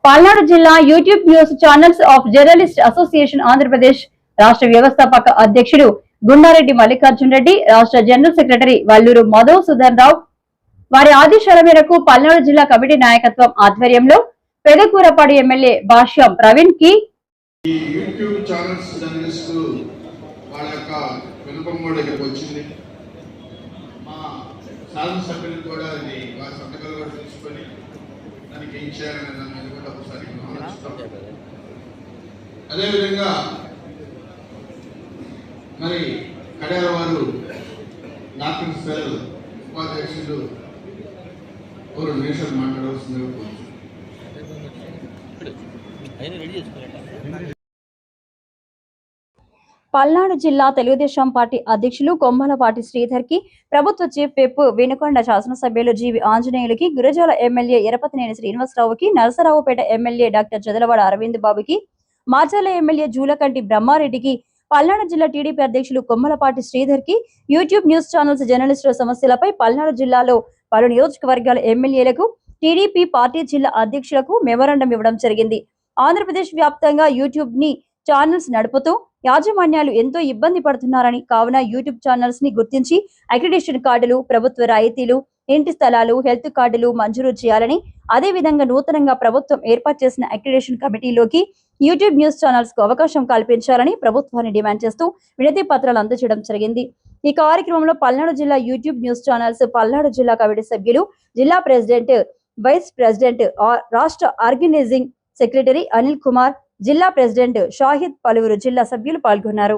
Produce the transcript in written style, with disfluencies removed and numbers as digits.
పల్నాడు జిల్లా YouTube news channels of journalist association Andhra Pradesh రాష్ట్ర వ్యవస్థాపక అధ్యక్షుడు గుండారెడ్డి మల్లికార్జున రెడ్డి, రాష్ట్ర జనరల్ సెక్రటరీ వల్లూరు మధుసూదన్ రావు వారి ఆదేశాల మేరకు పల్నాడు జిల్లా కమిటీ నాయకత్వం ఆధ్వర్యంలో పెదకూరపాడు ఎమ్మెల్యే భాష్యం ప్రవీణ్ కి యూట్యూబ్ ఛానల్స్ జర్నలిస్ట్ వాళ్ళ యొక్క విన్నపం కూడా ఇక్కడికి వచ్చింది. మా శాసనసభ్యులు కూడా అది వారి సంతకాలు కూడా తీసుకొని దానికి ఏం చేయాలనే దాని మీద కూడా ఒకసారి ఆలోచిస్తాం. అదేవిధంగా మరి కడియాల వారు డాక్టర్ సెల్ ఉపాధ్యక్షులు ఒక నిమిషాలు మాట్లాడవలసిందిగా కోరుతున్నాను. పల్నాడు జిల్లా తెలుగుదేశం పార్టీ అధ్యక్షులు కొమ్మలపాటి శ్రీధర్ కి, ప్రభుత్వ చీఫ్ విప్ వినుకొండ శాసనసభ్యులు జీవి ఆంజనేయులకి, గురజాల ఎమ్మెల్యే ఎరపతినేని శ్రీనివాసరావుకి, నరసరావుపేట ఎమ్మెల్యే డాక్టర్ జదలవాడ అరవింద్ బాబుకి, మార్చాల ఎమ్మెల్యే జూలకంటి బ్రహ్మారెడ్డికి, పల్నాడు జిల్లా టీడీపీ అధ్యక్షులు కొమ్మలపాటి శ్రీధర్ కి, యూట్యూబ్ న్యూస్ ఛానల్స్ జర్నలిస్టుల సమస్యలపై పల్నాడు జిల్లాలో పలు నియోజకవర్గాల ఎమ్మెల్యేలకు, టీడీపీ పార్టీ జిల్లా అధ్యక్షులకు మెమోరాండం ఇవ్వడం జరిగింది. ఆంధ్రప్రదేశ్ వ్యాప్తంగా యూట్యూబ్ ని ఛానల్స్ నడుపుతూ యాజమాన్యాలు ఎంతో ఇబ్బంది పడుతున్నారని, కావున యూట్యూబ్ ఛానల్స్ ని గుర్తించి అక్రిడిటేషన్ కార్డులు, ప్రభుత్వ రాయితీలు, ఇంటి స్థలాలు, హెల్త్ కార్డులు మంజూరు చేయాలని, అదేవిధంగా నూతనంగా ప్రభుత్వం ఏర్పాటు చేసిన అక్రిడిటేషన్ కమిటీలోకి యూట్యూబ్ న్యూస్ ఛానల్స్ కు అవకాశం కల్పించాలని ప్రభుత్వాన్ని డిమాండ్ చేస్తూ వినతి పత్రాలు అందజేయడం జరిగింది. ఈ కార్యక్రమంలో పల్నాడు జిల్లా యూట్యూబ్ న్యూస్ ఛానల్స్ పల్నాడు జిల్లా కమిటీ సభ్యులు, జిల్లా ప్రెసిడెంట్, వైస్ ప్రెసిడెంట్, రాష్ట్ర ఆర్గనైజింగ్ సెక్రటరీ అనిల్ కుమార్, జిల్లా ప్రెసిడెంట్ షాహిద్, పలువురు జిల్లా సభ్యులు పాల్గొన్నారు.